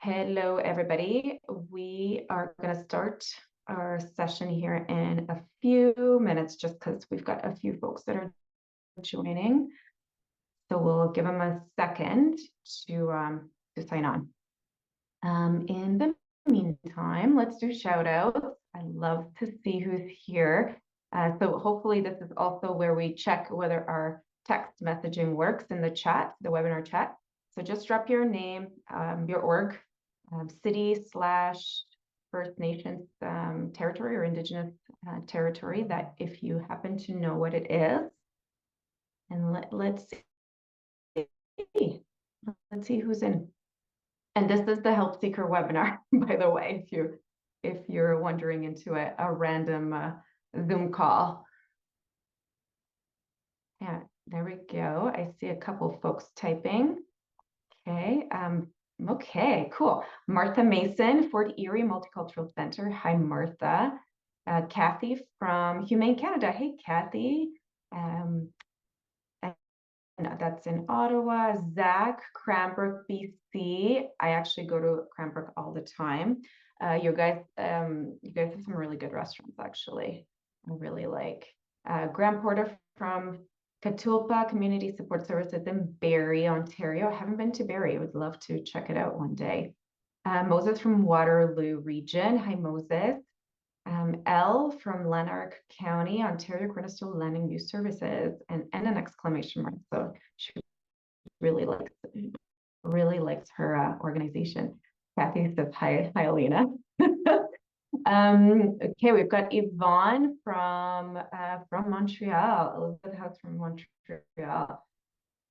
Hello, everybody. We are going to start our session here in a few minutes just because we've got a few folks that are joining. So we'll give them a second to sign on. In the meantime, let's do shout outs. I love to see who's here. So hopefully this is also where we check whether our text messaging works in the chat, the webinar chat. So just drop your name, your org, city/First Nations territory or Indigenous territory, that if you happen to know what it is. And let's see who's in. And this is the Help Seeker webinar, by the way, if you're wondering into a random Zoom call. Yeah, there we go. I see a couple folks typing. Okay. Okay, cool. Martha Mason, Fort Erie Multicultural Center. Hi, Martha. Kathy from Humane Canada. Hey, Kathy. That's in Ottawa. Zach, Cranbrook, BC. I actually go to Cranbrook all the time. You guys have some really good restaurants, actually. I really like. Graham Porter from Catulpa Community Support Services in Barrie, Ontario. I haven't been to Barrie. I would love to check it out one day. Moses from Waterloo region. Hi, Moses. L from Lanark County, Ontario, Cornerstone Landing Use Services, and an exclamation mark. So she really likes her organization. Kathy says hi, Alina. Okay, we've got Yvonne from Montreal, Elizabeth House from Montreal.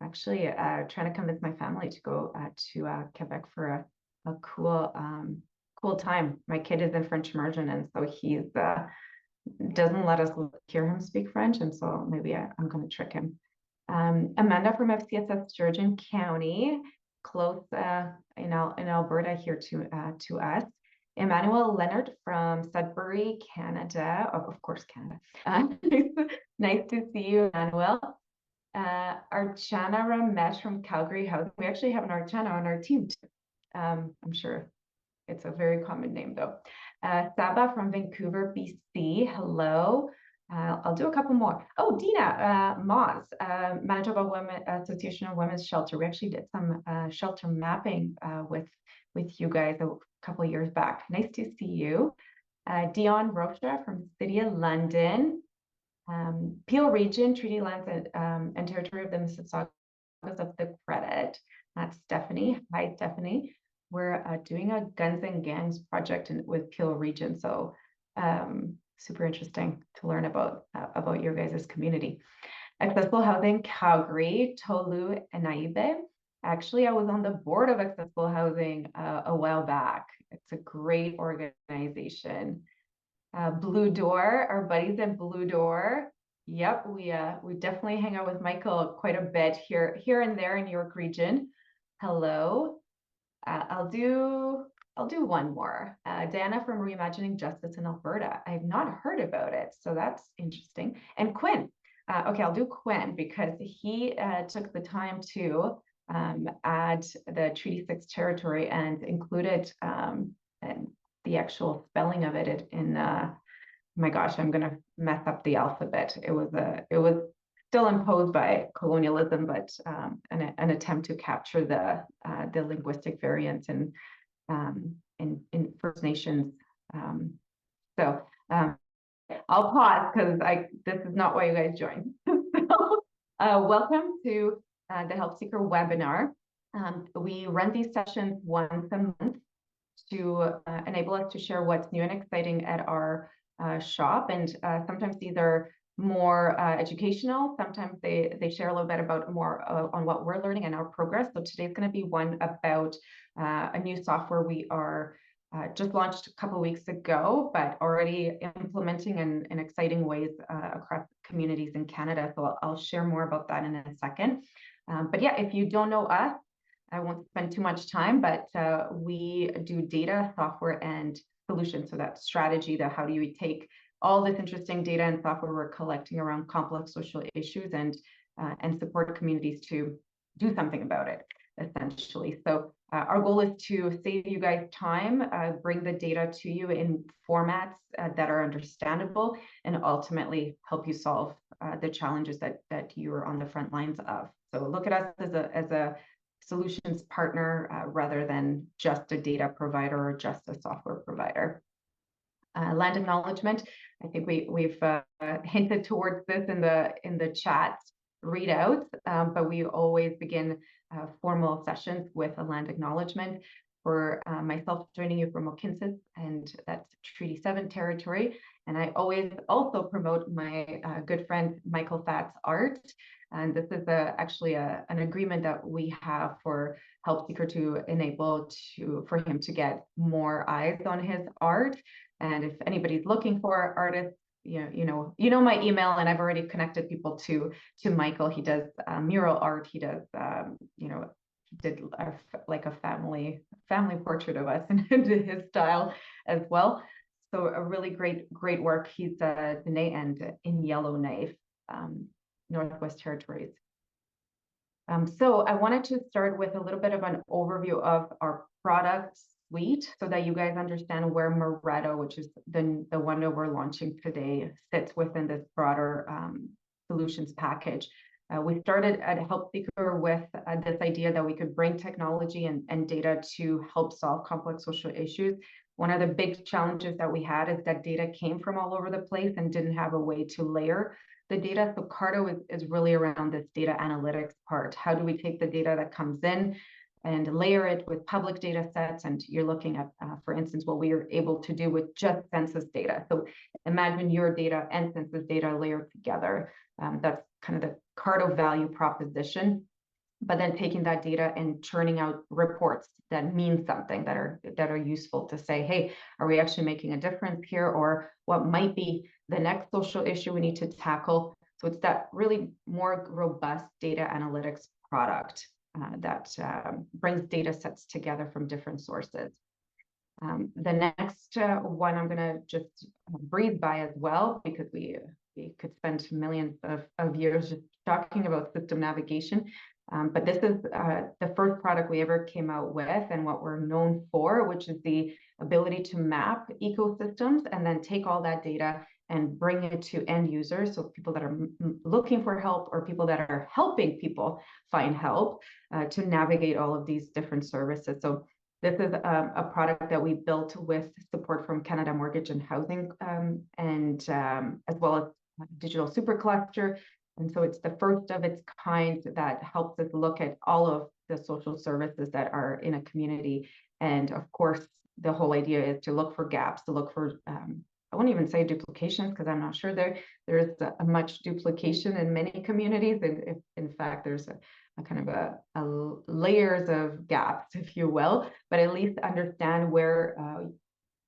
Actually, trying to convince my family to go to Quebec for a cool time. My kid is in French immersion, and so he's doesn't let us hear him speak French, and so maybe I'm going to trick him. Amanda from FCSS Sturgeon County, close in Alberta here to us. Emmanuel Leonard from Sudbury, Canada. Oh, of course, Canada. Nice to see you, Emmanuel. Archana Ramesh from Calgary Housing. We actually have an Archana on our team too. I'm sure it's a very common name though. Saba from Vancouver, BC. Hello. I'll do a couple more. Oh, Dina Moss, Manitoba Women Association of Women's Shelter. We actually did some shelter mapping with you guys a couple of years back. Nice to see you. Dion Rocha from the City of London. Peel Region, Treaty Lands and Territory of the Mississaugas of the Credit. That's Stephanie. Hi, Stephanie. We're doing a Guns and Gangs project with Peel Region, so super interesting to learn about your guys' community. Accessible Housing Calgary, Tolu and Naibe. Actually, I was on the board of Accessible Housing a while back. It's a great organization. Blue Door, our buddies at Blue Door. Yep, we definitely hang out with Michael quite a bit here and there in York Region. Hello. I'll do one more. Diana from Reimagining Justice in Alberta. I've not heard about it, so that's interesting. And Quinn. Okay, I'll do Quinn because he took the time to add the Treaty 6 territory and included the actual spelling of it in my gosh, I'm gonna mess up the alphabet. It was still imposed by colonialism, but an attempt to capture the linguistic variants in First Nations. So I'll pause because this is not why you guys joined. So, welcome to the Help Seeker webinar. We run these sessions once a month to enable us to share what's new and exciting at our shop, and sometimes these are more educational. Sometimes they share a little bit about more on what we're learning and our progress. So today's going to be one about a new software we are just launched a couple of weeks ago, but already implementing in exciting ways across communities in Canada. So I'll share more about that in a second. But yeah, if you don't know us, I won't spend too much time, but we do data, software, and solutions. So that strategy, how do you take all this interesting data and software we're collecting around complex social issues and support communities to do something about it. essentially. So our goal is to save you guys time, bring the data to you in formats that are understandable, and ultimately help you solve the challenges that you're on the front lines of. So look at us as a solutions partner rather than just a data provider or just a software provider. Land acknowledgement. I think we've hinted towards this in the chat readouts, but we always begin formal sessions with a land acknowledgement. For myself joining you from Mohkinstsis, and that's Treaty 7 territory. And I always also promote my good friend Michael Fatt's art. And this is actually an agreement that we have for Help Seeker to enable for him to get more eyes on his art. And if anybody's looking for artists, you know my email, and I've already connected people to Michael. He does mural art. He does he did like a family portrait of us in his style as well. So a really great work. He's Dene and in Yellowknife, Northwest Territories. So I wanted to start with a little bit of an overview of our product suite so that you guys understand where Mareto, which is the one that we're launching today, sits within this broader solutions package. We started at Help Seeker with this idea that we could bring technology and data to help solve complex social issues. One of the big challenges that we had is that data came from all over the place and didn't have a way to layer the data. So Carto is really around this data analytics part. How do we take the data that comes in and layer it with public data sets? And you're looking at, for instance, what we are able to do with just census data. So imagine your data and census data layered together. That's kind of the Carto value proposition. But then taking that data and churning out reports that mean something, that are useful to say, hey, are we actually making a difference here, or what might be the next social issue we need to tackle? So it's that really more robust data analytics product that brings data sets together from different sources. The next one I'm going to just breeze by as well, because we could spend millions of years just talking about system navigation. But this is the first product we ever came out with, and what we're known for, which is the ability to map ecosystems and then take all that data and bring it to end users. So people that are looking for help, or people that are helping people find help to navigate all of these different services. So this is a product that we built with support from Canada Mortgage and Housing, and as well as Digital Supercluster. And so it's the first of its kind that helps us look at all of the social services that are in a community. And of course, the whole idea is to look for gaps, to look for, I won't even say duplications, because I'm not sure there is a much duplication in many communities. And if, in fact, there's a kind of a layers of gaps, if you will, but at least understand where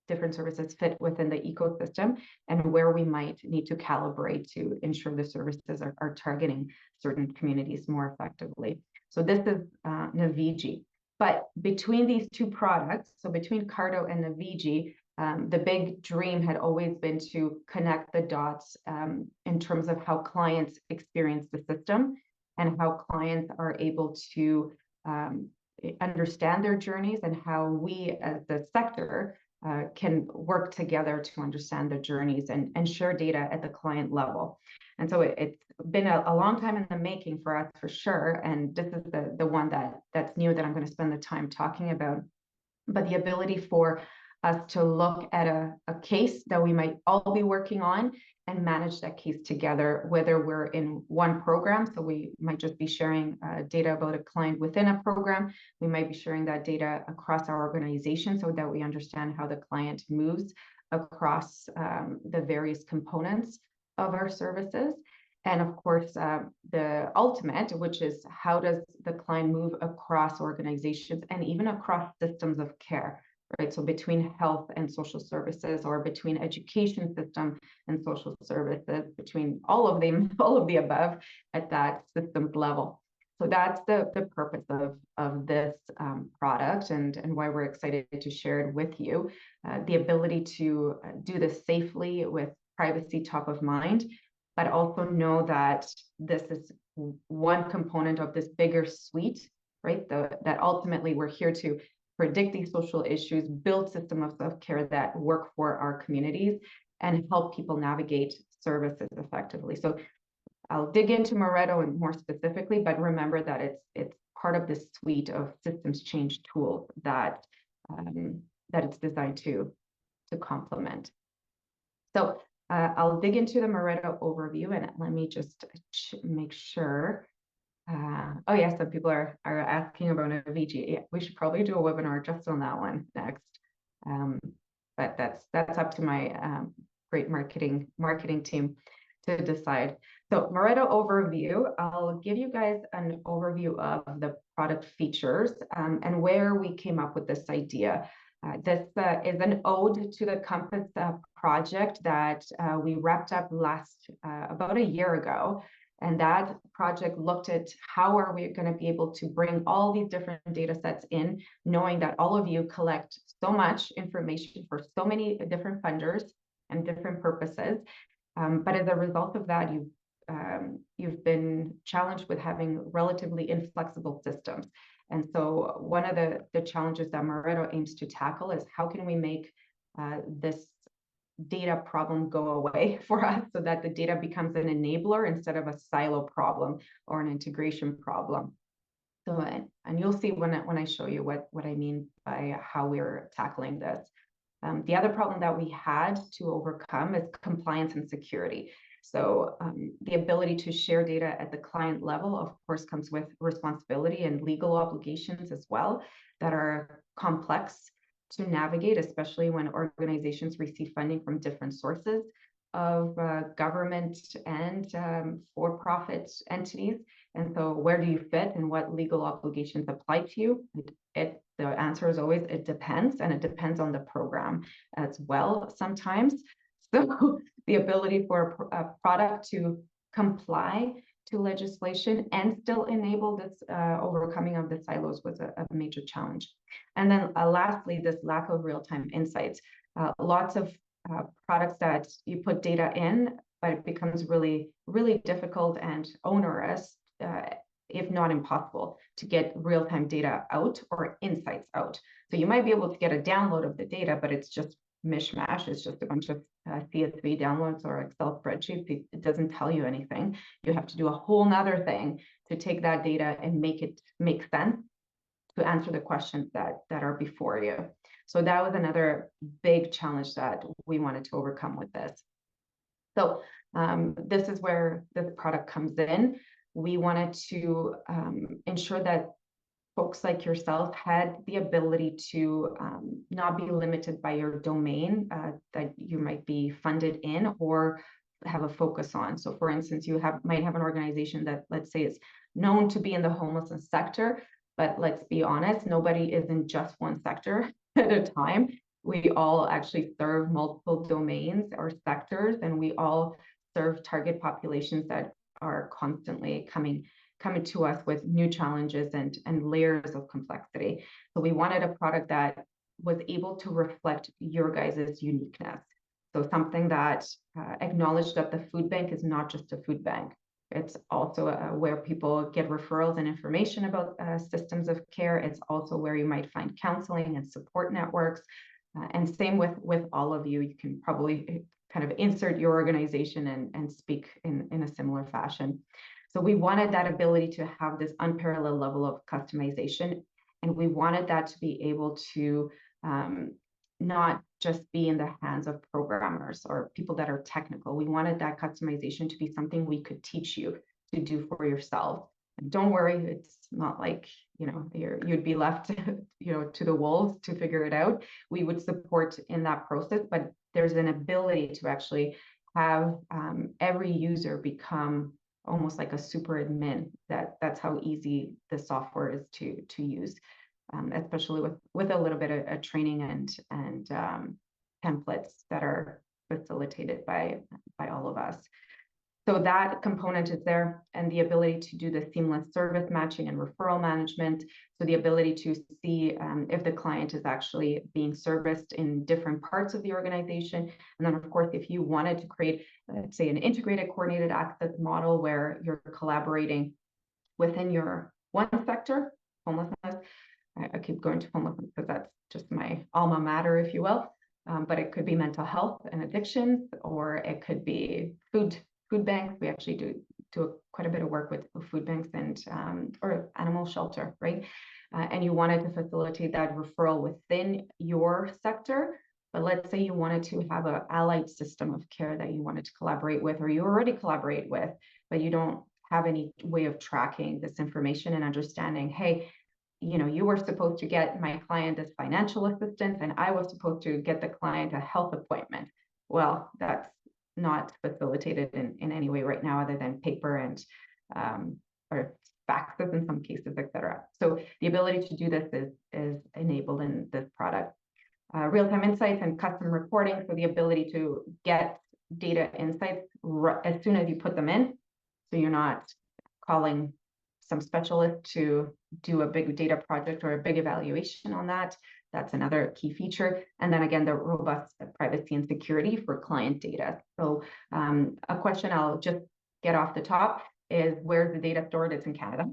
different services fit within the ecosystem and where we might need to calibrate to ensure the services are targeting certain communities more effectively. So this is Navigi. But between these two products, so between Carto and Navigi, the big dream had always been to connect the dots in terms of how clients experience the system and how clients are able to understand their journeys, and how we as the sector can work together to understand the journeys and share data at the client level. And so it's been a long time in the making for us, for sure. And this is the one that's new that I'm going to spend the time talking about. But the ability for us to look at a case that we might all be working on and manage that case together, whether we're in one program. So we might just be sharing data about a client within a program. We might be sharing that data across our organization so that we understand how the client moves across the various components of our services. And of course, the ultimate, which is how does the client move across organizations and even across systems of care, right? So between health and social services, or between education system and social services, between all of them, all of the above at that systems level. So that's the purpose of this product, and why we're excited to share it with you. The ability to do this safely with privacy top of mind, but also know that this is one component of this bigger suite right? That ultimately we're here to predict these social issues, build systems of self-care that work for our communities, and help people navigate services effectively. So I'll dig into Mareto and more specifically, but remember that it's part of this suite of systems change tools that that it's designed to complement. So I'll dig into the Mareto overview, and let me just make sure. Oh yeah, some people are asking about a VG. Yeah, we should probably do a webinar just on that one next. But that's up to my great marketing team to decide. So Mareto overview, I'll give you guys an overview of the product features and where we came up with this idea. This is an ode to the Compass project that we wrapped up about a year ago. And that project looked at how are we going to be able to bring all these different data sets in, knowing that all of you collect so much information for so many different funders and different purposes. But as a result of that, you've been challenged with having relatively inflexible systems. And so one of the challenges that Mareto aims to tackle is how can we make this data problem go away for us so that the data becomes an enabler instead of a silo problem or an integration problem. So, and you'll see when I show you what I mean by how we're tackling this. The other problem that we had to overcome is compliance and security. So the ability to share data at the client level, of course, comes with responsibility and legal obligations as well that are complex to navigate, especially when organizations receive funding from different sources of government and for-profit entities. And so where do you fit and what legal obligations apply to you? The answer is always, it depends, and it depends on the program as well sometimes. So the ability for a product to comply to legislation and still enable this overcoming of the silos was a major challenge. And then lastly, this lack of real-time insights. Lots of products that you put data in, but it becomes really, really difficult and onerous, if not impossible, to get real-time data out or insights out. So you might be able to get a download of the data, but it's just mishmash. It's just a bunch of CSV downloads or Excel spreadsheets. It doesn't tell you anything. You have to do a whole nother thing to take that data and make it make sense to answer the questions that are before you. So that was another big challenge that we wanted to overcome with this. So this is where the product comes in. We wanted to ensure that folks like yourself had the ability to not be limited by your domain that you might be funded in or have a focus on. So for instance, you might have an organization that, let's say, is known to be in the homelessness sector, but let's be honest, nobody is in just one sector at a time. We all actually serve multiple domains or sectors, and we all serve target populations that are constantly coming to us with new challenges and layers of complexity. So we wanted a product that was able to reflect your guys' uniqueness. So something that acknowledged that the food bank is not just a food bank. It's also where people get referrals and information about systems of care. It's also where you might find counseling and support networks. And same with all of you. You can probably kind of insert your organization and speak in a similar fashion. So we wanted that ability to have this unparalleled level of customization, and we wanted that to be able to not just be in the hands of programmers or people that are technical. We wanted that customization to be something we could teach you to do for yourself. And don't worry, it's not like, you'd be left, to the wolves to figure it out. We would support in that process, but there's an ability to actually have every user become almost like a super admin. That's how easy the software is to use, especially with a little bit of training and templates that are facilitated by all of us. So that component is there, and the ability to do the seamless service matching and referral management. So the ability to see if the client is actually being serviced in different parts of the organization. And then, of course, if you wanted to create, let's say, an integrated coordinated access model where you're collaborating within your one sector, homelessness. I keep going to homelessness because that's just my alma mater, if you will. But it could be mental health and addictions, or it could be food banks. We actually do quite a bit of work with food banks and or animal shelter, right? And you wanted to facilitate that referral within your sector. But let's say you wanted to have an allied system of care that you wanted to collaborate with, or you already collaborate with, but you don't have any way of tracking this information and understanding, hey, you were supposed to get my client this financial assistance, and I was supposed to get the client a health appointment. Well, that's not facilitated in any way right now other than paper and or faxes in some cases, etc. So the ability to do this is enabled in this product. Real-time insights and custom reporting, so the ability to get data insights as soon as you put them in, so you're not calling some specialist to do a big data project or a big evaluation on that. That's another key feature. And then again, the robust privacy and security for client data. So a question I'll just get off the top is, where's the data stored? It's in Canada.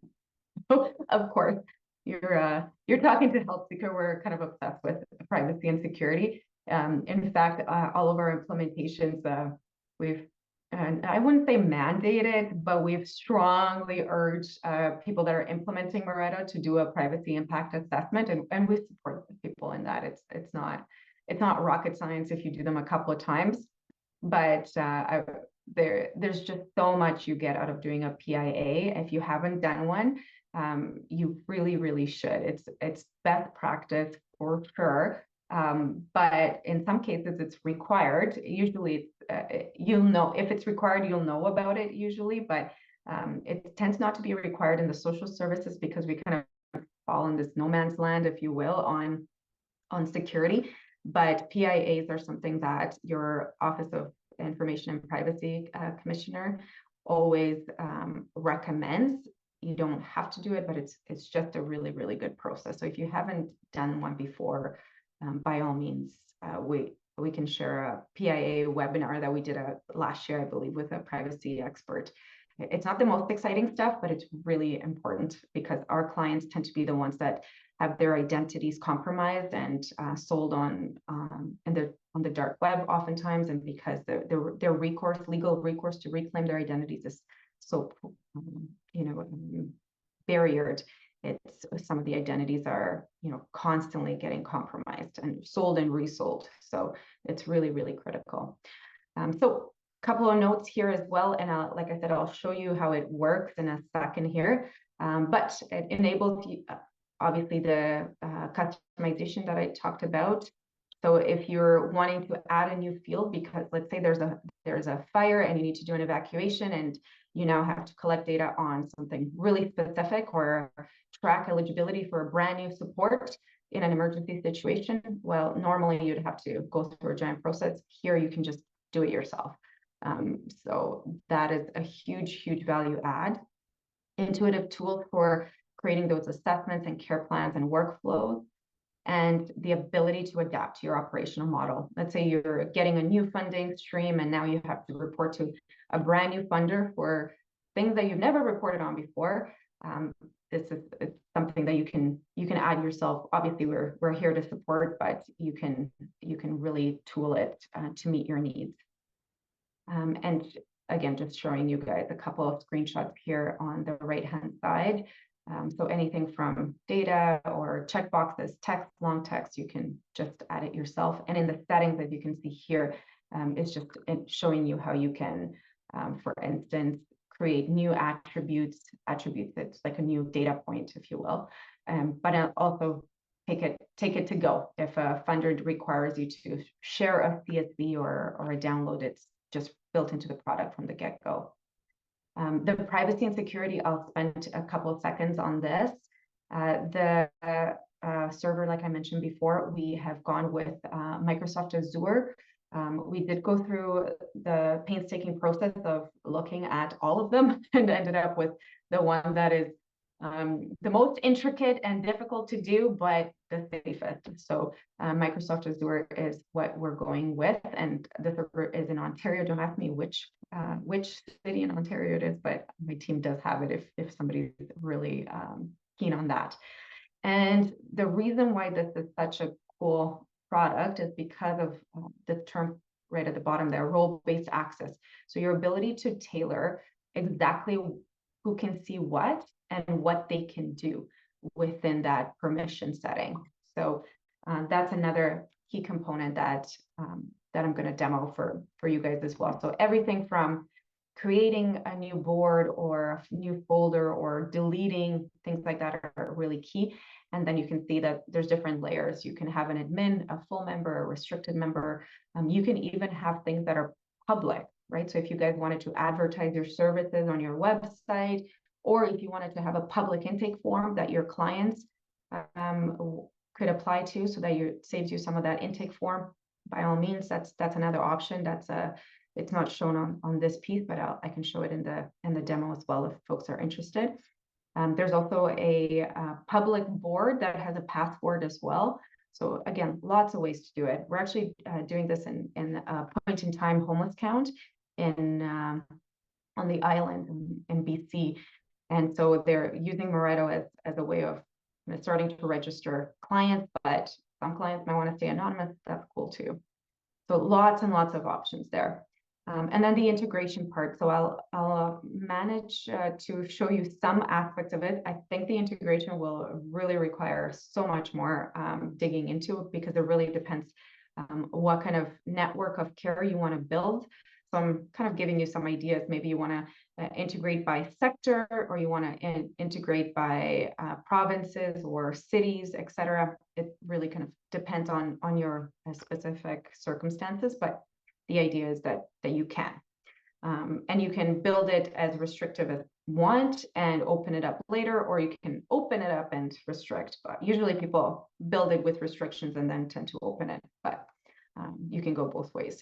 Of course, you're talking to Health Seeker. We're kind of obsessed with privacy and security. In fact, all of our implementations, we've, and I wouldn't say mandated, but we've strongly urged people that are implementing Mareto to do a privacy impact assessment, and we support people in that. It's not rocket science if you do them a couple of times, but there's just so much you get out of doing a PIA. If you haven't done one, you really should. It's best practice for sure. But in some cases it's required. Usually you'll know if it's required, you'll know about it usually, but it tends not to be required in the social services because we kind of fall in this no man's land, if you will, on security. But PIAs are something that your Office of Information and Privacy Commissioner always recommends. You don't have to do it, but it's just a really good process. So if you haven't done one before, by all means, we can share a PIA webinar that we did last year, I believe, with a privacy expert. It's not the most exciting stuff, but it's really important because our clients tend to be the ones that have their identities compromised and sold on the dark web oftentimes, and because their legal recourse to reclaim their identities is so barriered. It's some of the identities are constantly getting compromised and sold and resold. So it's really critical. So a couple of notes here as well, and like I said, I'll show you how it works in a second here. But it enables obviously the customization that I talked about. So if you're wanting to add a new field, because let's say there's a fire and you need to do an evacuation, and you now have to collect data on something really specific or track eligibility for a brand new support in an emergency situation, well, normally you'd have to go through a giant process. Here you can just do it yourself. So that is a huge value add. Intuitive tools for creating those assessments and care plans and workflows, and the ability to adapt to your operational model. Let's say you're getting a new funding stream and now you have to report to a brand new funder for things that you've never reported on before. This is something that you can add yourself. Obviously, we're here to support, but you can really tool it to meet your needs. And again, just showing you guys a couple of screenshots here on the right-hand side. So anything from data or checkboxes, text, long text, you can just add it yourself. And in the settings, as you can see here, it's just showing you how you can, for instance, create new attributes. It's like a new data point, if you will. But also take it to go. If a funder requires you to share a CSV or a download, it's just built into the product from the get-go. The privacy and security, I'll spend a couple of seconds on this. The server, like I mentioned before, we have gone with Microsoft Azure. We did go through the painstaking process of looking at all of them and ended up with the one that is the most intricate and difficult to do, but the safest. So Microsoft Azure is what we're going with, and the server is in Ontario. Don't ask me which city in Ontario it is, but my team does have it if somebody's really keen on that. And the reason why this is such a cool product is because of the term right at the bottom there, role-based access. So your ability to tailor exactly who can see what and what they can do within that permission setting. So that's another key component that that I'm going to demo for you guys as well. So everything from creating a new board or a new folder or deleting things like that are really key. And then you can see that there's different layers. You can have an admin, a full member, a restricted member. You can even have things that are public, right? So if you guys wanted to advertise your services on your website, or if you wanted to have a public intake form that your clients could apply to, so that it saves you some of that intake form, by all means, that's another option. It's not shown on this piece, but I can show it in the demo as well if folks are interested. There's also a public board that has a password as well. So again, lots of ways to do it. We're actually doing this in a point in time homeless count on the island in BC. And so they're using Mareto as a way of starting to register clients, but some clients might want to stay anonymous. That's cool too. So lots and lots of options there. And then the integration part. So I'll manage to show you some aspects of it. I think the integration will really require so much more digging into, because it really depends what kind of network of care you want to build. So I'm kind of giving you some ideas. Maybe you want to integrate by sector, or you want to integrate by provinces or cities, etc. It really kind of depends on your specific circumstances, but the idea is that you can. And you can build it as restrictive as you want and open it up later, or you can open it up and restrict. But usually people build it with restrictions and then tend to open it, but you can go both ways.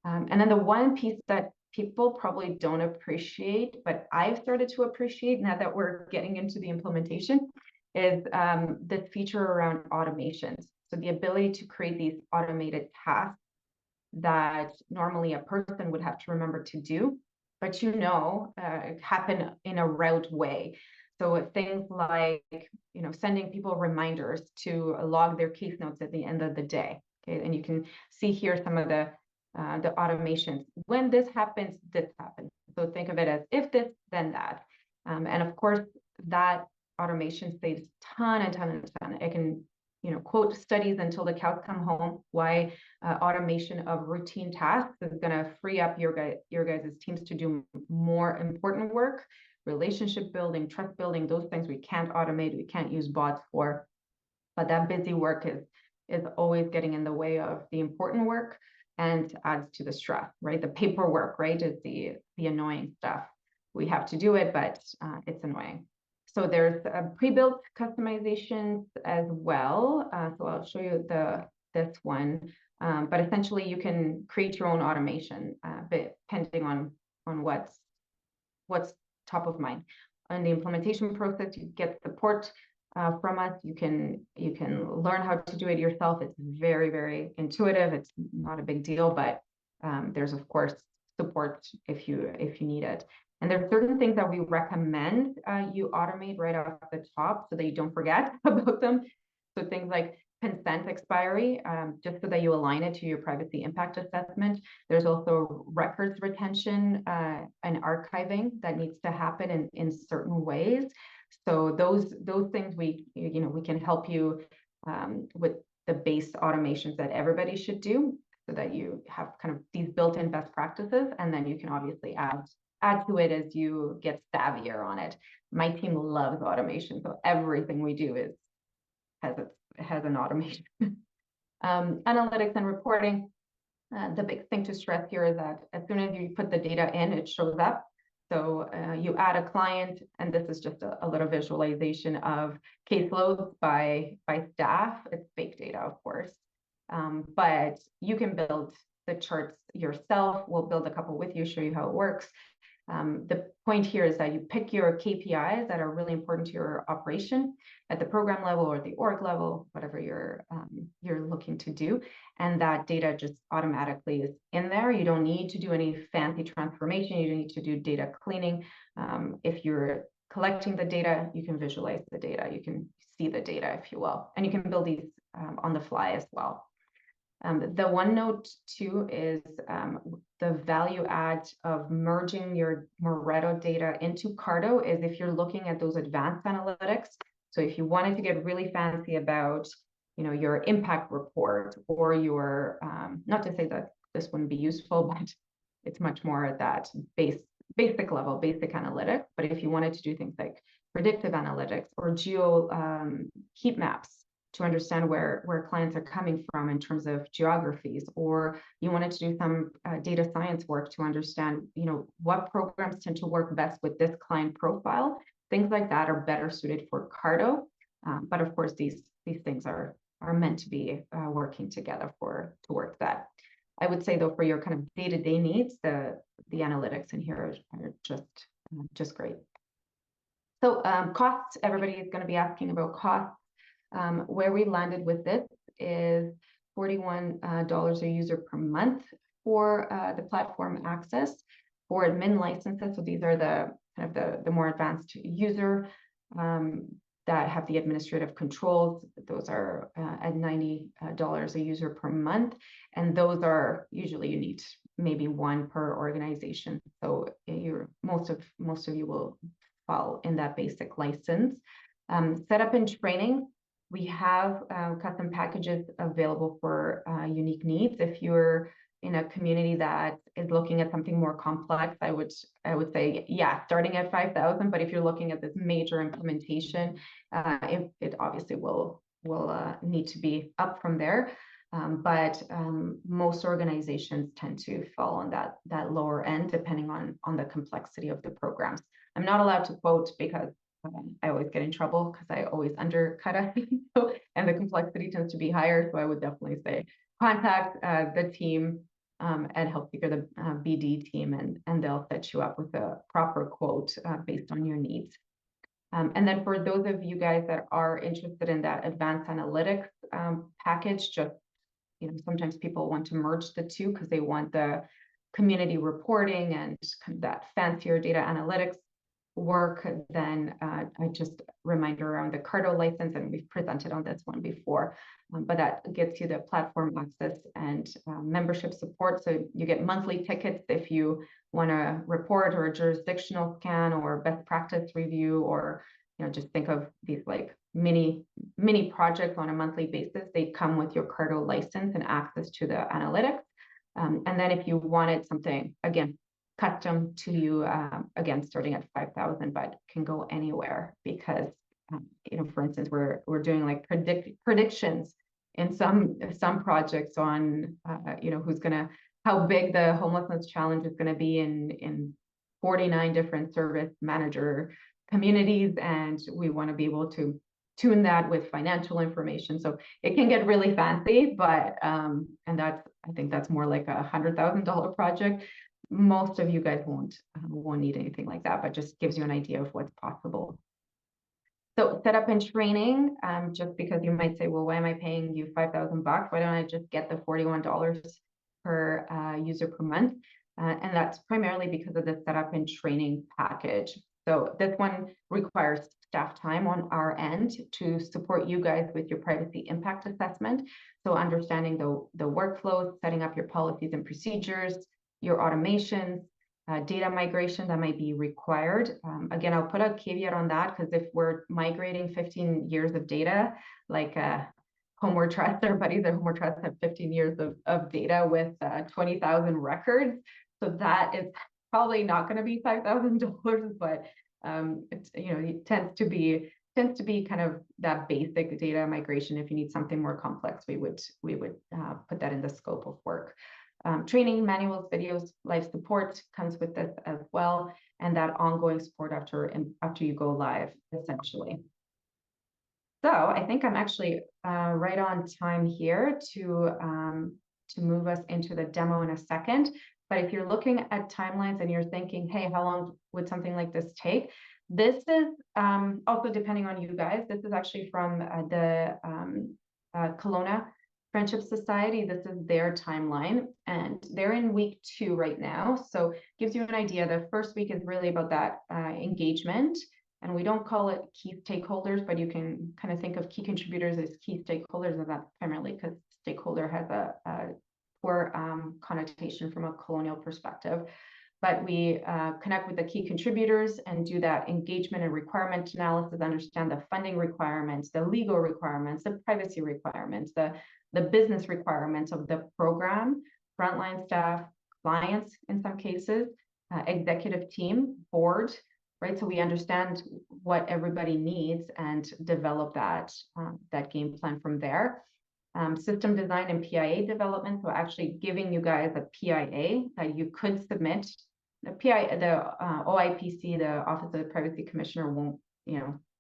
And then the one piece that people probably don't appreciate, but I've started to appreciate now that we're getting into the implementation, is the feature around automations. So the ability to create these automated tasks that normally a person would have to remember to do, but happen in a route way. So things like, sending people reminders to log their case notes at the end of the day. Okay, and you can see here some of the automations. When this happens, this happens. So think of it as if this, then that. And of course, that automation saves ton. It can, quote studies until the cows come home, why automation of routine tasks is going to free up your guys' teams to do more important work, relationship building, trust building, those things we can't automate, we can't use bots for. But that busy work is always getting in the way of the important work and adds to the stress, right? The paperwork, right, is the annoying stuff. We have to do it, but it's annoying. So there's pre-built customizations as well. So I'll show you this one. But essentially, you can create your own automation, depending on what's top of mind. In the implementation process, you get support from us. You can learn how to do it yourself. It's very, very intuitive. It's not a big deal, but there's of course support if you need it. And there are certain things that we recommend you automate right off the top so that you don't forget about them. So things like consent expiry, just so that you align it to your privacy impact assessment. There's also records retention and archiving that needs to happen in certain ways. So those things we can help you with the base automations that everybody should do, so that you have kind of these built-in best practices, and then you can obviously add to it as you get savvier on it. My team loves automation, so everything we do has an automation. Analytics and reporting. The big thing to stress here is that as soon as you put the data in, it shows up. So you add a client, and this is just a little visualization of caseloads by staff. It's fake data, of course, but you can build the charts yourself. We'll build a couple with you, show you how it works. The point here is that you pick your KPIs that are really important to your operation at the program level or the org level, whatever you're looking to do, and that data just automatically is in there. You don't need to do any fancy transformation. You don't need to do data cleaning. If your collecting the data, you can visualize the data, you can see the data, if you will, and you can build these on the fly as well. The one note too is the value add of merging your Mareto data into Carto is if you're looking at those advanced analytics. So if you wanted to get really fancy about, your impact report or your, not to say that this wouldn't be useful, but it's much more at that basic level, basic analytics. But if you wanted to do things like predictive analytics or geo heat maps, to understand where clients are coming from in terms of geographies, or you wanted to do some data science work to understand, what programs tend to work best with this client profile. Things like that are better suited for Carto. But of course, these things are meant to be working together to work that. I would say though, for your kind of day-to-day needs, the analytics in here are just great. So costs, everybody is going to be asking about costs. Where we landed with this is $41 a user per month for the platform access for admin licenses. So these are the kind of the more advanced user that have the administrative controls. Those are at $90 a user per month, and those are usually you need maybe one per organization. So most of you will fall in that basic license. Setup and training. We have custom packages available for unique needs. If you're in a community that is looking at something more complex, I would say, yeah, starting at 5,000. But if you're looking at this major implementation, it obviously will need to be up from there. But most organizations tend to fall on that lower end, depending on the complexity of the programs. I'm not allowed to quote because I always get in trouble because I always undercut it, and the complexity tends to be higher. So I would definitely say contact the team at Health Seeker, the BD team, and they'll set you up with a proper quote based on your needs. And then for those of you guys that are interested in that advanced analytics package, just sometimes people want to merge the two because they want the community reporting and that fancier data analytics work. Then I just reminder around the Carto license, and we've presented on this one before, but that gets you the platform access and membership support. So you get monthly tickets if you want a report or a jurisdictional scan or best practice review, or just think of these like mini projects on a monthly basis. They come with your Carto license and access to the analytics. And then if you wanted something, again, custom to you, again, starting at 5,000, but can go anywhere because, for instance, we're doing like predictions in some projects on, how big the homelessness challenge is going to be in 49 different service manager communities, and we want to be able to tune that with financial information. So it can get really fancy, but and I think that's more like a $100,000 project. Most of you guys won't need anything like that, but just gives you an idea of what's possible. So setup and training, just because you might say, well, why am I paying you $5,000? Why don't I just get the $41 per user per month? And that's primarily because of the setup and training package. So this one requires staff time on our end to support you guys with your privacy impact assessment. So understanding the workflows, setting up your policies and procedures, your automations, data migration that might be required. Again, I'll put a caveat on that because if we're migrating 15 years of data, like Homeward Trust, everybody, the Homeward Trust have 15 years of data with 20,000 records. So that is probably not going to be $5,000, but it tends to be kind of that basic data migration. If you need something more complex, we would put that in the scope of work. Training, manuals, videos, live support comes with this as well, and that ongoing support after you go live, essentially. So I think I'm actually right on time here to move us into the demo in a second. But if you're looking at timelines and you're thinking, hey, how long would something like this take? This is also depending on you guys. This is actually from the Kelowna Friendship Society. This is their timeline, and they're in week 2 right now. So gives you an idea. The first week is really about that engagement And we don't call it key stakeholders, but you can kind of think of key contributors as key stakeholders, and that's primarily because stakeholder has a poor connotation from a colonial perspective. But we connect with the key contributors and do that engagement and requirement analysis, understand the funding requirements, the legal requirements, the privacy requirements, the business requirements of the program, frontline staff, clients in some cases, executive team, board, right? So we understand what everybody needs and develop that game plan from there. System design and PIA development. So actually giving you guys a PIA that you could submit. The PIA, the OIPC, the Office of the Privacy Commissioner won't,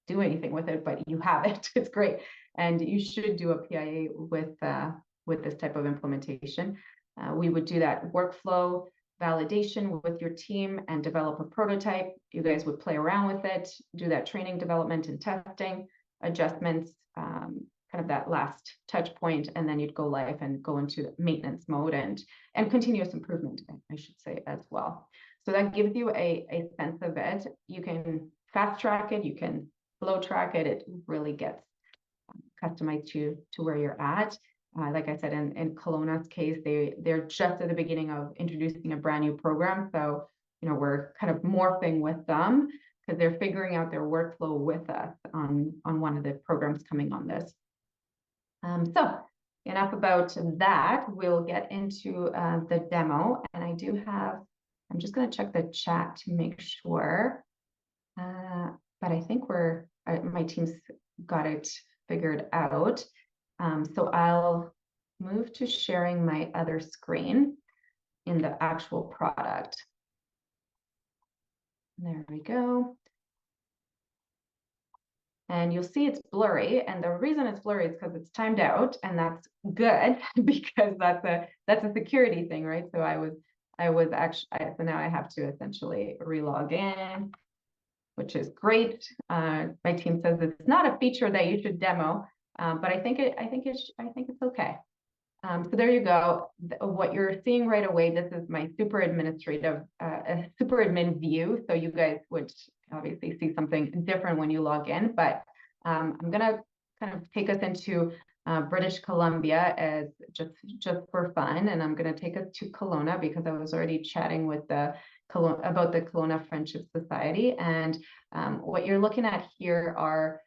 do anything with it, but you have it. It's great, and you should do a PIA with this type of implementation. We would do that workflow validation with your team and develop a prototype. You guys would play around with it, do that training, development, and testing, adjustments, kind of that last touch point, and then you'd go live and go into maintenance mode and continuous improvement, I should say, as well. So that gives you a sense of it. You can fast track it, you can slow track it. It really gets customized to where you're at. Like I said, in Kelowna's case, they're just at the beginning of introducing a brand new program. So, we're kind of morphing with them because they're figuring out their workflow with us on one of the programs coming on this. So enough about that. We'll get into the demo, and I'm just going to check the chat to make sure. But I think my team's got it figured out. So I'll move to sharing my other screen in the actual product. There we go. And you'll see it's blurry, and the reason it's blurry is because it's timed out, and that's good because that's a security thing, right? So so now I have to essentially relog in, which is great. My team says it's not a feature that you should demo, but I think it's okay. So there you go. What you're seeing right away, this is my super administrative, super admin view. So you guys would obviously see something different when you log in, but I'm gonna kind of take us into British Columbia as just for fun, and I'm gonna take us to Kelowna because I was already chatting with about the Kelowna Friendship Society, and what you're looking at here are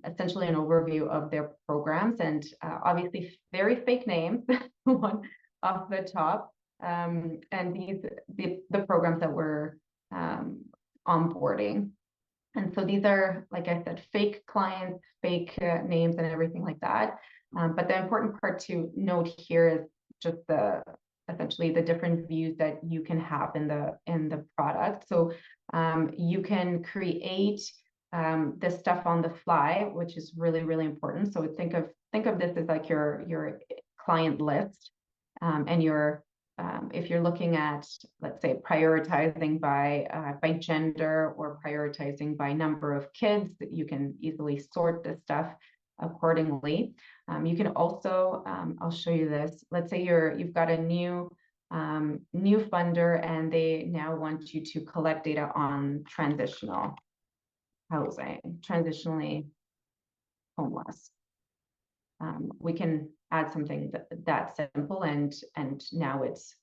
essentially an overview of their programs, and obviously very fake names, one off the top, and the programs that we're onboarding. And so these are, like I said, fake clients, fake names and everything like that. But the important part to note here is just essentially the different views that you can have in the product. So you can create this stuff on the fly, which is really, really important. So think of this as like your client list, and if you're looking at, let's say, prioritizing by gender or prioritizing by number of kids, that you can easily sort this stuff accordingly. You can also, I'll show you this. Let's say you've got a new funder, and they now want you to collect data on transitional housing, transitionally homeless. We can add something that simple, and now it's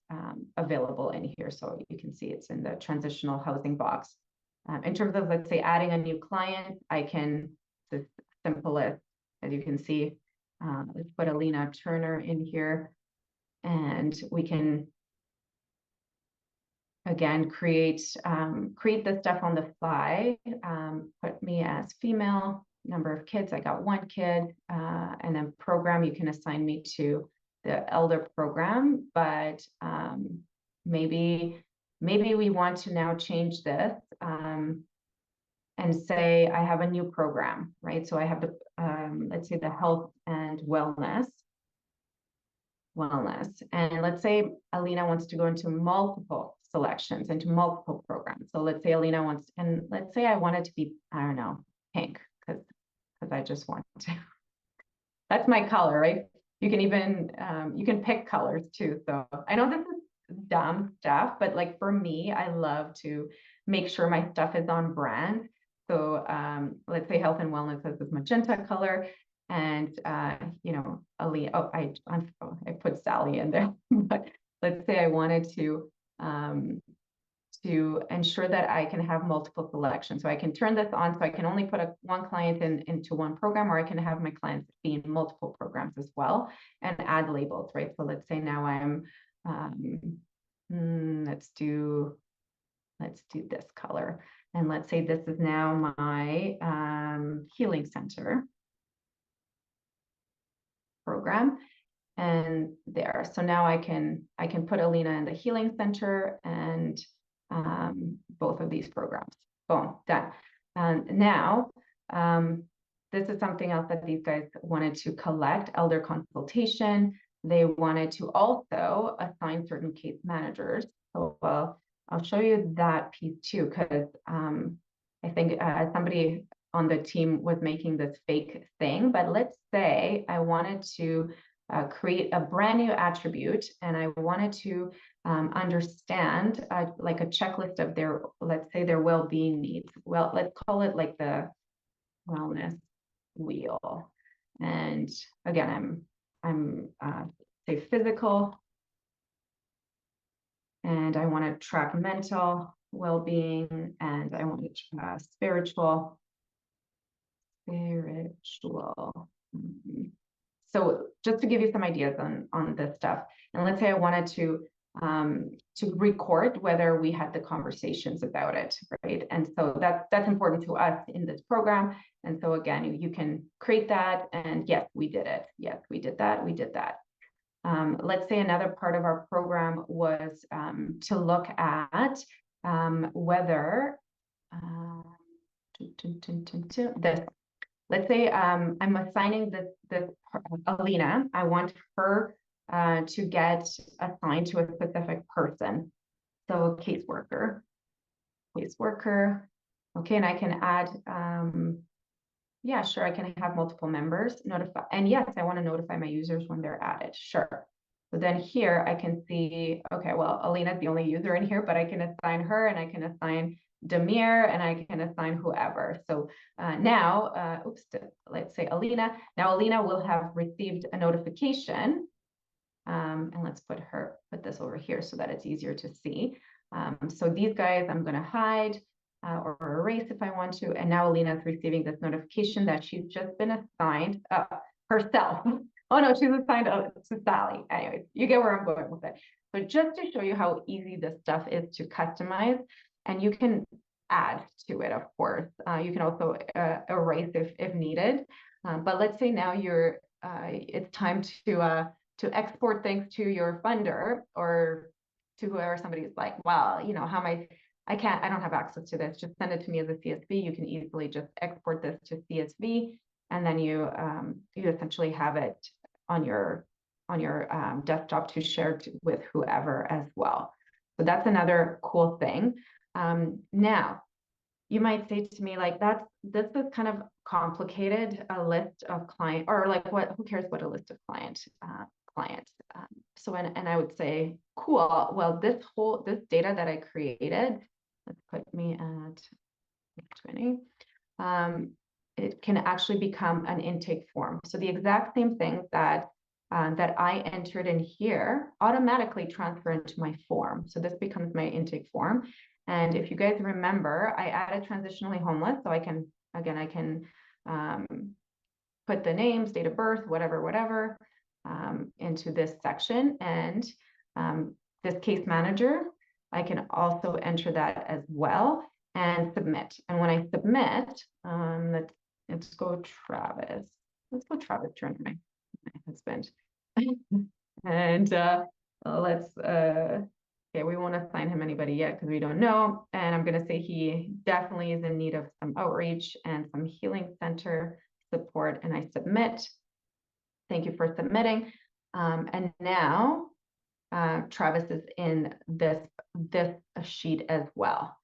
available in here. So you can see it's in the transitional housing box. In terms of, let's say, adding a new client, I can, it's as simple as you can see, let's put Alina Turner in here, and we can again create the stuff on the fly. Put me as female, number of kids, I got one kid, and then program, you can assign me to the elder program, but maybe we want to now change this and say I have a new program, right? So I have the let's say the health and wellness, and let's say Alina wants to go into multiple selections, into multiple programs. So let's say Alina wants, and let's say I want it to be, I don't know, pink, because I just want to. That's my color, right? You can even you can pick colors too. So I know this is dumb stuff, but like for me, I love to make sure my stuff is on brand. So let's say health and wellness has this magenta color, and you know, Ali. Oh, I put Sally in there, but let's say I wanted to ensure that I can have multiple selections. So I can turn this on, so I can only put one client into one program, or I can have my clients be in multiple programs as well, and add labels, right? So let's say now I'm, let's do this color. And let's say this is now my healing center program. And there, so now I can put Alina in the healing center and both of these programs. Boom, done. And now this is something else that these guys wanted to collect: elder consultation. They wanted to also assign certain case managers. So I'll show you that piece too, because I think somebody on the team was making this fake thing. But let's say I wanted to create a brand new attribute, and I wanted to understand like a checklist of their, let's say, their well-being needs. Well, let's call it like the wellness wheel. And again, I'm say physical, and I want to track mental well-being, and I want to spiritual. So just to give you some ideas on this stuff, and let's say I wanted to record whether we had the conversations about it, right? And so that's important to us in this program. And so again, you can create that, and yes, we did it. Yes, we did that. We did that. Let's say another part of our program was to look at whether this. Let's say I'm assigning this Alina. I want her to get assigned to a specific person. So caseworker. Okay, and I can add, yeah, sure, I can have multiple members notify. And yes, I want to notify my users when they're added. Sure. So then here I can see, okay, well, Alina's the only user in here, but I can assign her, and I can assign Demir, and I can assign whoever. So now, let's say Alina. Now Alina will have received a notification, and let's put this over here so that it's easier to see. So these guys I'm going to hide or erase if I want to. And now Alina is receiving this notification that she's just been assigned herself. Oh no, she's assigned to Sally. Anyways, you get where I'm going with it. So just to show you how easy this stuff is to customize, and you can add to it, of course. You can also erase if needed. But let's say now it's time to export things to your funder, or to whoever somebody's like, well, you know, I don't have access to this. Just send it to me as a CSV. You can easily just export this to CSV, and then you essentially have it on your desktop to share with whoever as well. So that's another cool thing. Now, you might say to me, like, this is kind of complicated, a list of client, or like, who cares what a list of clients. So, and I would say, cool, well, this data that I created, let's put me at 20, it can actually become an intake form. So the exact same things that I entered in here automatically transfer into my form. So this becomes my intake form. And if you guys remember, I added transitionally homeless. So I can put the names, date of birth, whatever, into this section. And this case manager, I can also enter that as well and submit. And when I submit, let's go Travis. Let's go Travis Turner, my husband. And okay, we won't assign him anybody yet because we don't know. And I'm going to say he definitely is in need of some outreach and some healing center support. And I submit. Thank you for submitting. And now Travis is in this sheet as well.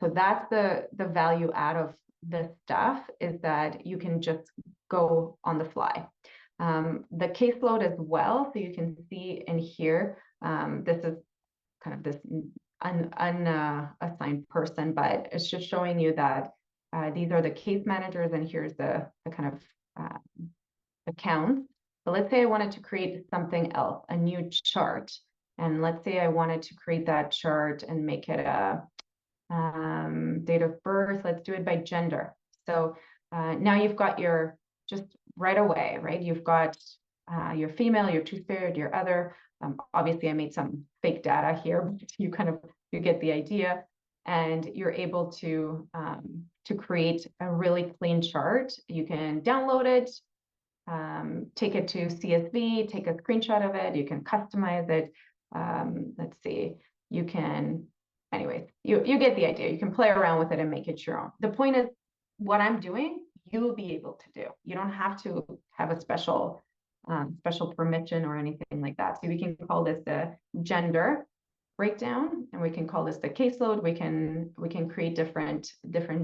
So that's the value out of this stuff, is that you can just go on the fly. The caseload as well, so you can see in here, this is kind of this unassigned person, but it's just showing you that these are the case managers, and here's the kind of accounts. So let's say I wanted to create something else, a new chart. And let's say I wanted to create that chart and make it a date of birth. Let's do it by gender. So now you've got your, just right away, right? You've got your female, your two-spirit, your other. Obviously, I made some fake data here, but you get the idea. And you're able to create a really clean chart. You can download it, take it to CSV, take a screenshot of it. You can customize it. Let's see, you can, anyways, you get the idea. You can play around with it and make it your own. The point is, what I'm doing, you'll be able to do. You don't have to have a special permission or anything like that. So we can call this the gender breakdown, and we can call this the caseload. We can create different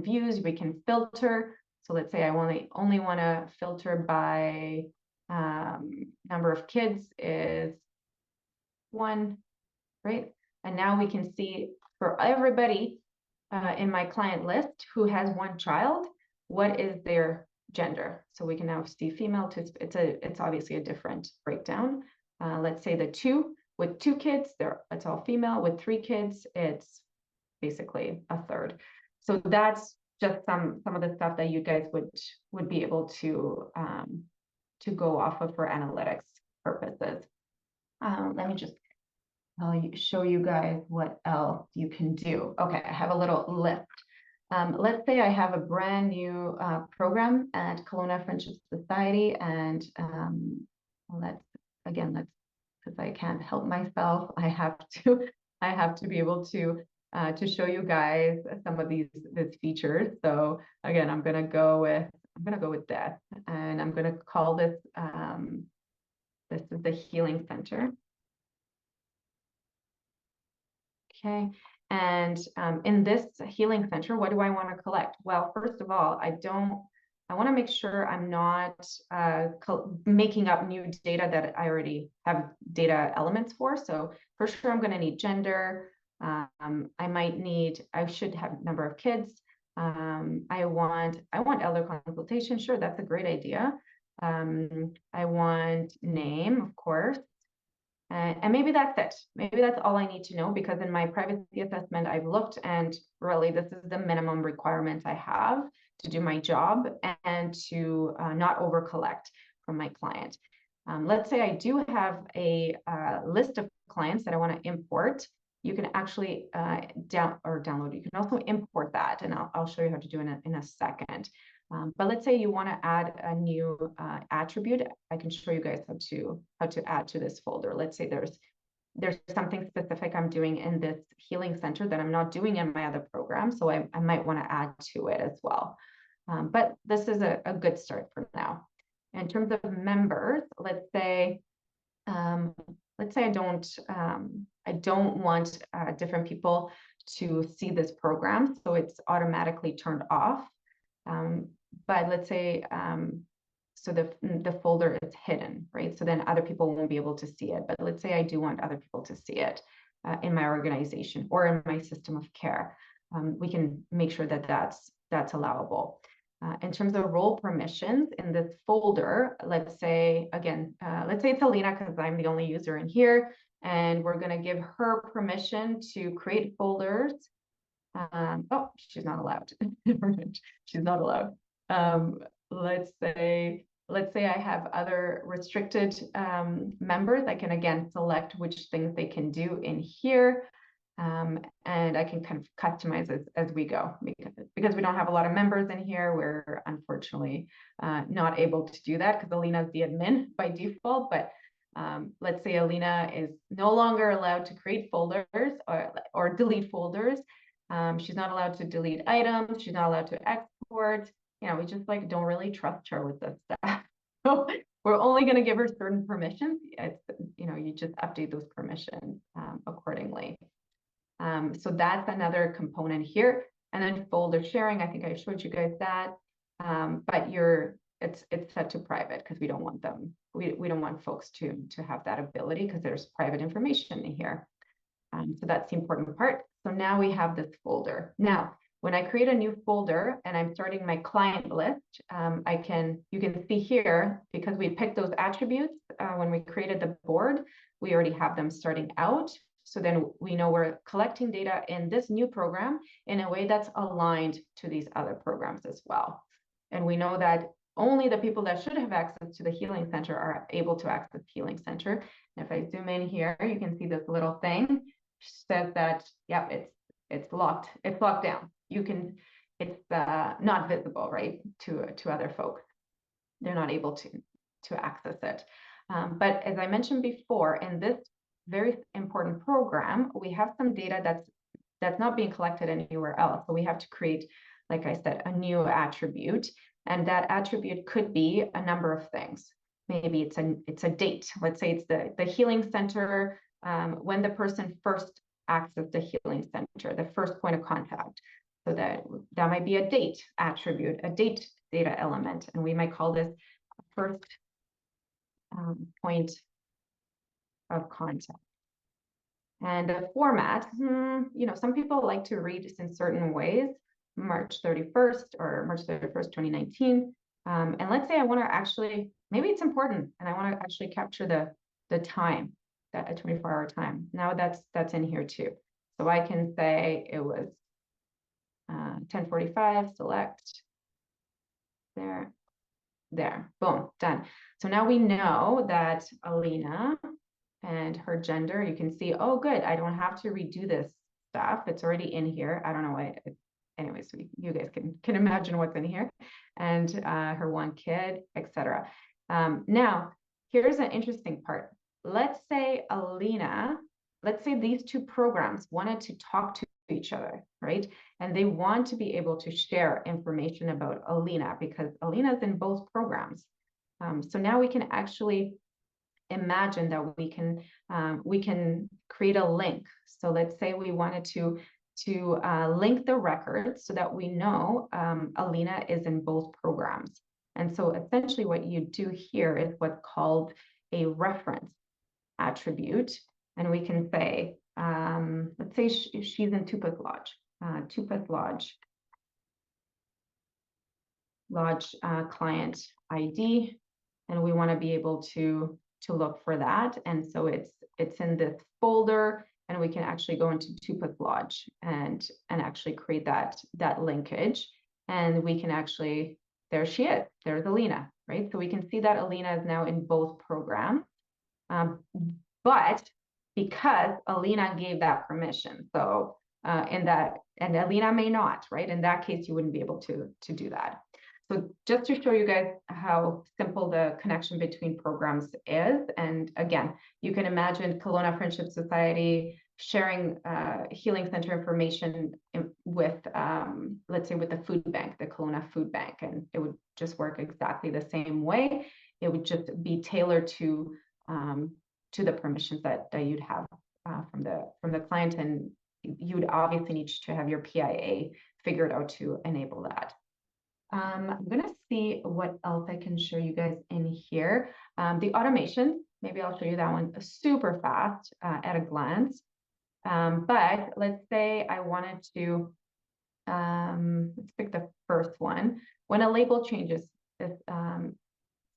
views. We can filter. So let's say I only want to filter by number of kids is 1, right? And now we can see for everybody in my client list who has 1 child, what is their gender. So we can now see female to, it's obviously a different breakdown. Let's say the 2 with 2 kids, it's all female. With 3 kids, it's basically a third. So that's just some of the stuff that you guys would be able to go off of for analytics purposes. Let me just show you guys what else you can do. Okay, I have a little list. Let's say I have a brand new program at Kelowna Friendship Society, and let's, because I can't help myself, I have to be able to show you guys some of these features. So again, I'm gonna go with this, and I'm gonna call this this is the Healing Center. Okay, and in this Healing Center, what do I want to collect? Well, first of all, I want to make sure I'm not making up new data that I already have data elements for. So for sure, I'm going to need gender. I should have number of kids. I want elder consultation. Sure, that's a great idea. I want name, of course. And maybe that's it. Maybe that's all I need to know, because in my privacy assessment, I've looked, and really this is the minimum requirement I have to do my job and to not over collect from my client. Let's say I do have a list of clients that I want to import. You can actually download. You can also import that, and I'll show you how to do it in a second. But let's say you want to add a new attribute. I can show you guys how to add to this folder. Let's say there's something specific I'm doing in this Healing Center that I'm not doing in my other program, so I might want to add to it as well. But this is a good start for now. In terms of members, let's say I don't want different people to see this program, so it's automatically turned off. But let's say, so the folder is hidden, right? So then other people won't be able to see it. But let's say I do want other people to see it in my organization or in my system of care. We can make sure that that's allowable. In terms of role permissions in this folder, let's say it's Alina, because I'm the only user in here, and we're going to give her permission to create folders. Oh, she's not allowed. She's not allowed. Let's say I have other restricted members. I can again select which things they can do in here. And I can kind of customize as we go, because we don't have a lot of members in here. We're unfortunately not able to do that because Alina is the admin by default. But let's say Alina is no longer allowed to create folders or delete folders. She's not allowed to delete items. She's not allowed to export. We just don't really trust her with this stuff. So we're only going to give her certain permissions. You just update those permissions accordingly. So that's another component here. And then folder sharing, I think I showed you guys that. But it's set to private because we don't want them. We don't want folks to have that ability because there's private information in here. So that's the important part. So now we have this folder. Now, When I create a new folder and I'm starting my client list, you can see here, because we picked those attributes when we created the board, we already have them starting out. So then we know we're collecting data in this new program in a way that's aligned to these other programs as well. And we know that only the people that should have access to the Healing Center are able to access Healing Center. And if I zoom in here, you can see this little thing says that, yep, it's locked. It's locked down. It's not visible, right, to other folks. They're not able to access it. But as I mentioned before, in this very important program, we have some data that's not being collected anywhere else. So we have to create, like I said, a new attribute. And that attribute could be a number of things. Maybe it's a date. Let's say it's the Healing Center, when the person first accessed the Healing Center, the first point of contact. So that might be a date attribute, a date data element. And we might call this first point of contact. And a format, some people like to read this in certain ways, March 31st or March 31st, 2019. And let's say I want to actually, maybe it's important and I want to actually capture the time, that a 24-hour time. Now that's in here too. So I can say it was 10:45, select, there, boom, done. So now we know that Alina and her gender, you can see, oh, good, I don't have to redo this stuff. It's already in here. I don't know why. Anyways, you guys can imagine what's in here. And her one kid, etc. Now, here's an interesting part. Let's say these two programs wanted to talk to each other, right? And they want to be able to share information about Alina because Alina's in both programs. So now we can actually imagine that we can create a link. So let's say we wanted to link the records so that we know Alina is in both programs. And so essentially what you do here is what's called a reference attribute. And we can say, let's say she's in Tupeth Lodge client ID, and we want to be able to look for that. And so it's in this folder, and we can actually go into Tupeth Lodge and actually create that linkage. And we can actually, there she is, there's Alina, right? So we can see that Alina is now in both programs. But because Alina gave that permission, so and Alina may not, right? In that case, you wouldn't be able to do that. So just to show you guys how simple the connection between programs is. And again, you can imagine Kelowna Friendship Society sharing Healing Center information with, let's say, with the food bank, the Kelowna Food Bank, and it would just work exactly the same way. It would just be tailored to the permissions that you'd have from the client, and you'd obviously need to have your PIA figured out to enable that. I'm going to see what else I can show you guys in here. The automation, maybe I'll show you that one super fast at a glance. But let's say I wanted to, let's pick the first one. When a label changes, if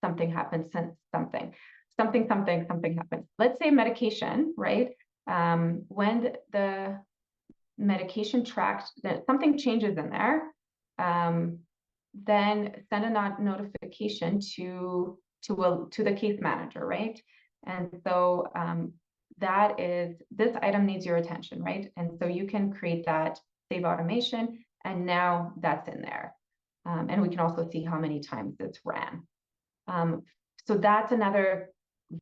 something happens, something happens. Let's say medication, right? When the medication tracked, that something changes in there, then send a notification to the case manager, right? And so that is, this item needs your attention, right? And so you can create that save automation, and now that's in there. And we can also see how many times it's ran. So that's another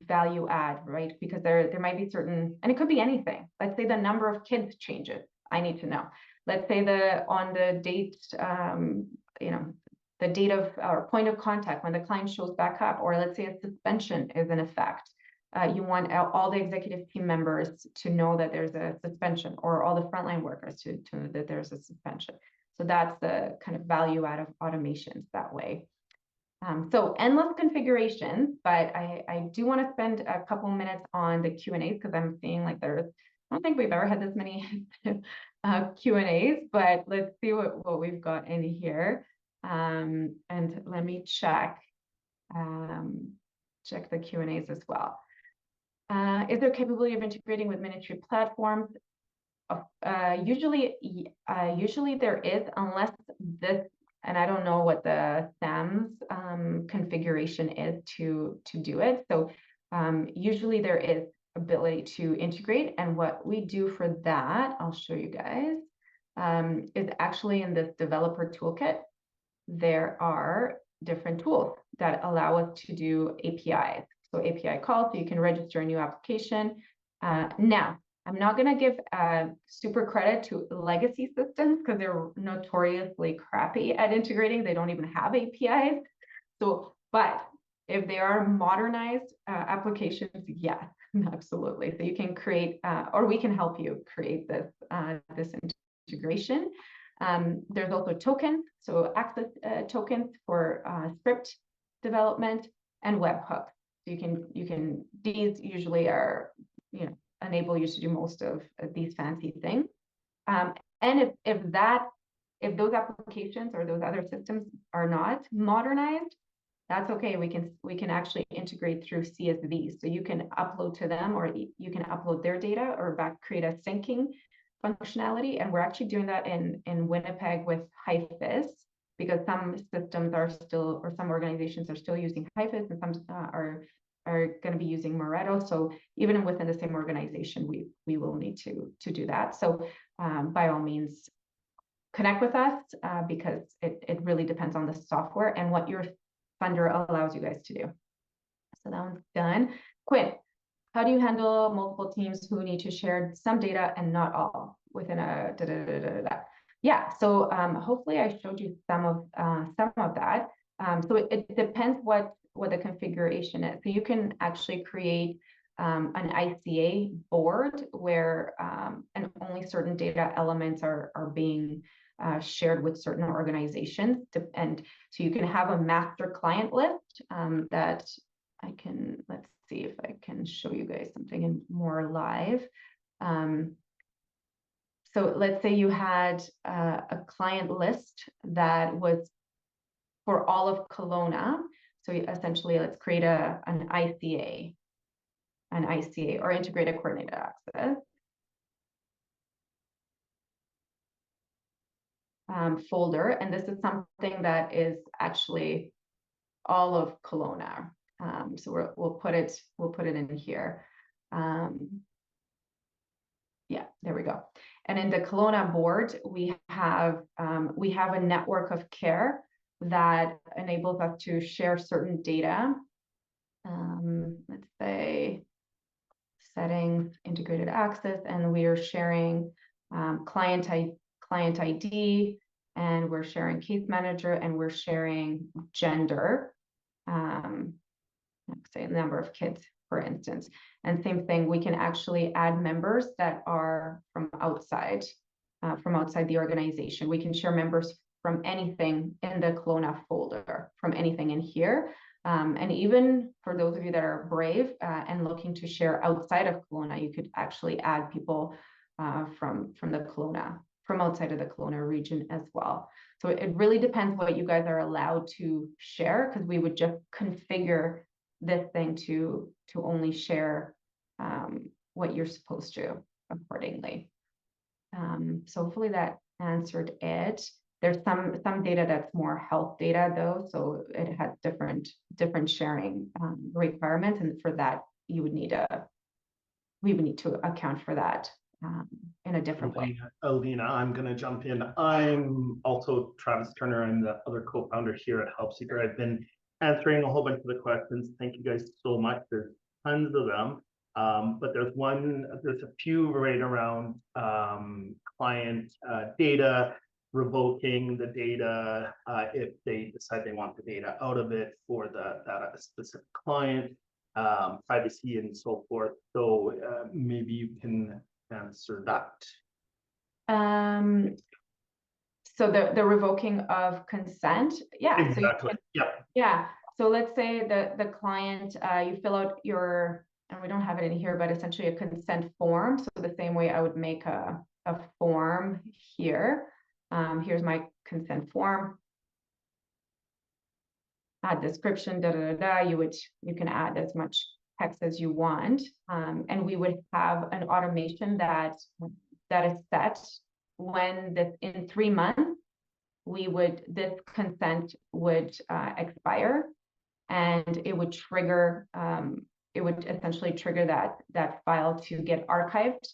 value add, right? Because there might be certain, and it could be anything. Let's say the number of kids changes. I need to know. Let's say on the date, the date of or point of contact when the client shows back up, or let's say a suspension is in effect. You want all the executive team members to know that there's a suspension, or all the frontline workers to know that there's a suspension. So that's the kind of value out of automations that way. So endless configurations, but I do want to spend a couple minutes on the Q&As because I'm seeing like I don't think we've ever had this many Q&As, but let's see what we've got in here. And let me check the Q&As as well. Is there capability of integrating with ministry platforms? Usually there is, unless this, and I don't know what the SAM's configuration is to do it. So usually there is ability to integrate, and what we do for that, I'll show you guys, is actually in this developer toolkit. There are different tools that allow us to do APIs. So API calls, so you can register a new application. Now, I'm not going to give super credit to legacy systems because they're notoriously crappy at integrating. They don't even have APIs. So, but if they are modernized applications, yes, absolutely. So you can create, or we can help you create this integration. There's also tokens, so access tokens for script development and webhooks. So you can these usually are, enable you to do most of these fancy things. And if those applications or those other systems are not modernized, that's okay. We can actually integrate through CSV. So you can upload to them, or you can upload their data, or create a syncing functionality. And we're actually doing that in Winnipeg with HIFIS, because some systems are still, or some organizations are still using HIFIS, and some are going to be using Mareto. So even within the same organization, we will need to do that. So by all means, connect with us, because it really depends on the software and what your funder allows you guys to do. So that one's done. Quinn, how do you handle multiple teams who need to share some data and not all within a Yeah, so hopefully I showed you some of that. So it depends what the configuration is. So you can actually create an ICA board where and only certain data elements are being shared with certain organizations. And so you can have a master client list that I can, let's see if I can show you guys something in more live. So let's say you had a client list that was for all of Kelowna. So essentially, let's create an ICA or integrated coordinated access folder. And this is something that is actually all of Kelowna. So we'll put it in here. Yeah, there we go. And in the Kelowna board, we have a network of care that enables us to share certain data. Let's say settings, integrated access, and we are sharing client ID, and we're sharing case manager, and we're sharing gender. Let's say number of kids, for instance. And same thing, we can actually add members that are from outside the organization. We can share members from anything in the Kelowna folder, from anything in here. And even for those of you that are brave and looking to share outside of Kelowna, you could actually add people from outside of the Kelowna region as well. So it really depends what you guys are allowed to share, because we would just configure this thing to only share what you're supposed to accordingly. So hopefully that answered it. There's some data that's more health data though, so it has different sharing requirements, and for that we would need to account for that in a different way. Alina, I'm going to jump in. I'm also Travis Turner. I'm the other co-founder here at Help Seeker. I've been answering a whole bunch of the questions. Thank you guys so much. There's tons of them. But there's a few right around client data, revoking the data if they decide they want the data out of it for that specific client, privacy and so forth. So maybe you can answer that. So the revoking of consent, yeah. Exactly. So yeah. So let's say the client, you fill out your, and we don't have it in here, but essentially a consent form. So the same way I would make a a form here. Here's my consent form. Add description, you can add as much text as you want. And we would have an automation that is set when in 3 months, this consent would expire, and it would trigger, it would essentially trigger that file to get archived,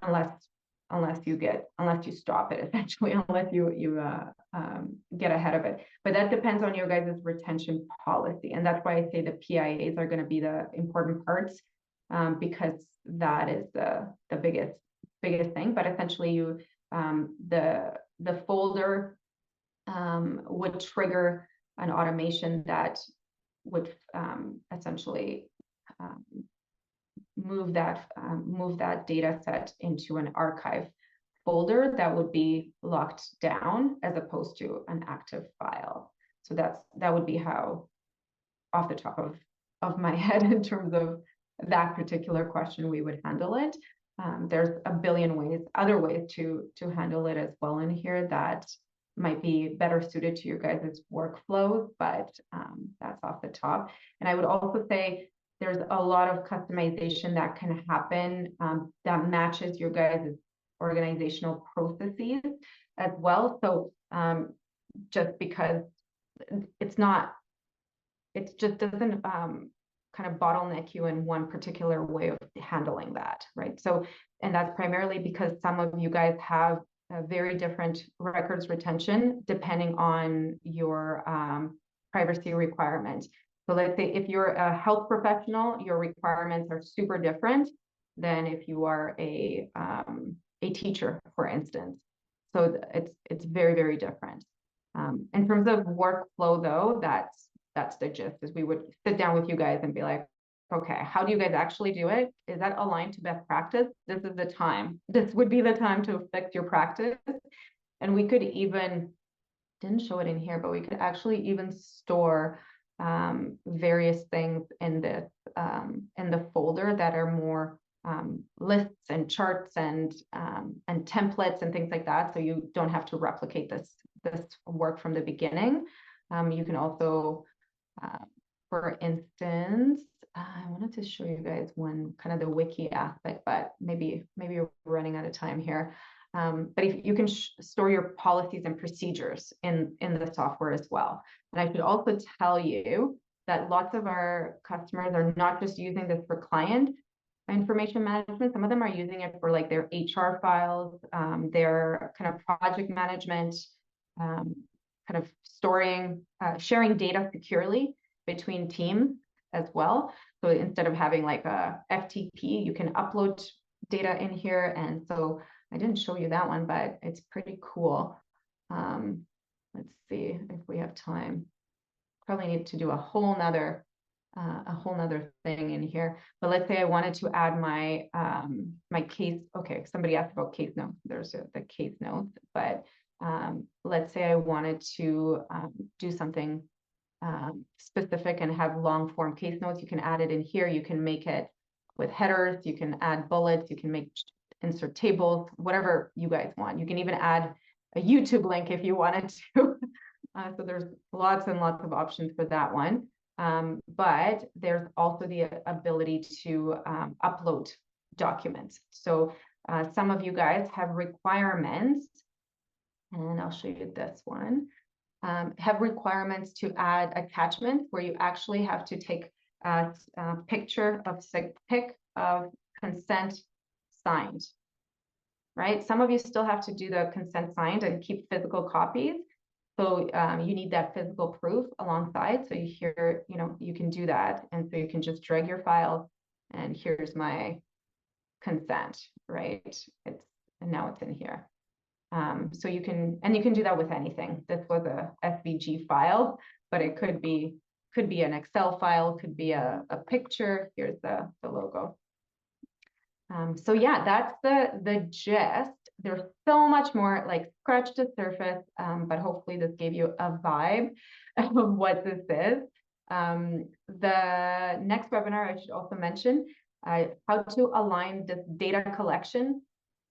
unless you stop it, essentially, unless you get ahead of it. But that depends on your guys' retention policy, and that's why I say the PIAs are going to be the important parts, because that is the biggest thing. But essentially, the folder would trigger an automation that would essentially move that data set into an archive folder that would be locked down as opposed to an active file. So that would be how, off the top of my head, in terms of that particular question, we would handle it. There's a billion other ways to handle it as well in here that might be better suited to your guys' workflows, but that's off the top. And I would also say there's a lot of customization that can happen that matches your guys' organizational processes as well. So just because it just doesn't kind of bottleneck you in one particular way of handling that, right? So, and that's primarily because some of you guys have a very different records retention depending on your privacy requirements. So let's say if you're a health professional, your requirements are super different than if you are a teacher, for instance. So it's very, very different. In terms of workflow, though, that's the gist, is we would sit down with you guys and be like, okay, how do you guys actually do it? Is that aligned to best practice? This is the time. This would be the time to fix your practice. And we could even, didn't show it in here, but we could actually even store various things in the folder that are more lists and charts and templates and things like that. So you don't have to replicate this work from the beginning. You can also, for instance, I wanted to show you guys one kind of the wiki aspect, but maybe we're running out of time here. But if you can store your policies and procedures in the software as well. And I should also tell you that lots of our customers are not just using this for client information management. Some of them are using it for like their HR files, their kind of project management, kind of storing, sharing data securely between teams as well. So instead of having like a FTP, you can upload data in here. And so I didn't show you that one, but it's pretty cool. Let's see if we have time. Probably need to do a whole nother thing in here. But let's say I wanted to add my my case. Okay, somebody asked about case notes. There's the case notes. But let's say I wanted to do something specific and have long form case notes. You can add it in here. You can make it with headers. You can add bullets. You can insert tables, whatever you guys want. You can even add a YouTube link if you wanted to. So there's lots and lots of options for that one. But there's also the ability to upload documents. So some of you guys have requirements, and I'll show you this one, have requirements to add attachments where you actually have to take a picture of consent signed, right? Some of you still have to do the consent signed and keep physical copies. So you need that physical proof alongside. So you can do that. And so you can just drag your file and here's my consent, right? And now it's in here. So you can do that with anything. This was a SVG file, but it could be an Excel file, could be a picture. Here's the logo. So yeah, that's the gist. There's so much more, like scratch the surface, but hopefully this gave you a vibe of what this is. The next webinar, I should also mention how to align this data collection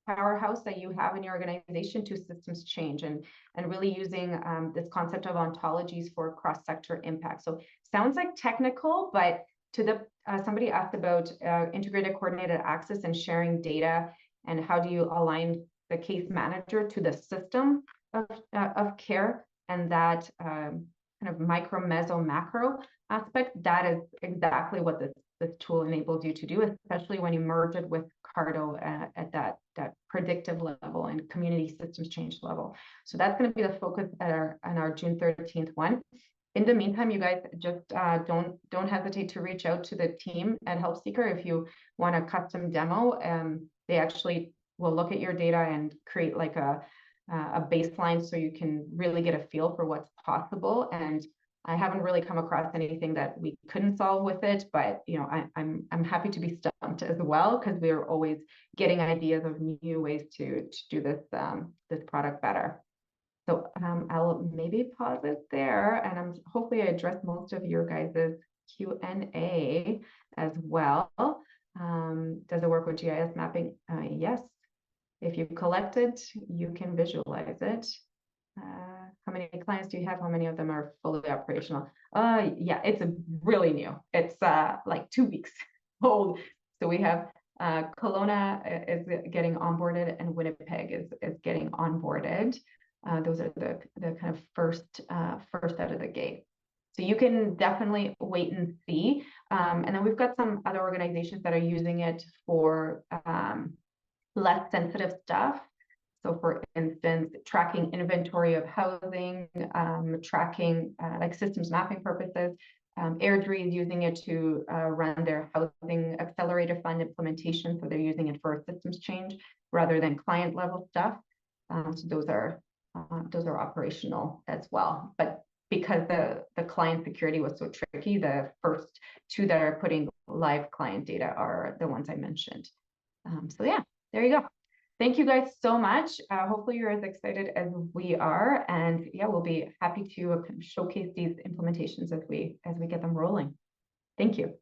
powerhouse that you have in your organization to systems change, and really using this concept of ontologies for cross-sector impact. So sounds like technical, but to the somebody asked about integrated coordinated access and sharing data, and how do you align the case manager to the system of care, and that kind of micro, meso, macro aspect. That is exactly what this tool enables you to do, especially when you merge it with Cardo at that predictive level and community systems change level. So that's going to be the focus on our June 13th one. In the meantime, you guys just don't hesitate to reach out to the team at Help Seeker if you want a custom demo. They actually will look at your data and create like a baseline, so you can really get a feel for what's possible. And I haven't really come across anything that we couldn't solve with it, but you know, I'm happy to be stumped as well, because we are always getting ideas of new ways to do this this product better. So I'll maybe pause it there, and hopefully I addressed most of your guys' Q&A as well. Does it work with GIS mapping? Yes. If you collect it, you can visualize it. How many clients do you have? How many of them are fully operational? Yeah, it's really new. It's like 2 weeks old. So we have Kelowna is getting onboarded, and Winnipeg is getting onboarded. Those are the kind of first out of the gate. So you can definitely wait and see. And then we've got some other organizations that are using it for less sensitive stuff. So for instance, tracking inventory of housing, tracking like systems mapping purposes. Airdrie is using it to run their housing accelerator fund implementation. So they're using it for systems change rather than client level stuff. So those are operational as well. But because the client security was so tricky, the first two that are putting live client data are the ones I mentioned. So yeah, there you go. Thank you guys so much. Hopefully you're as excited as we are, and yeah, we'll be happy to showcase these implementations as we get them rolling. Thank you.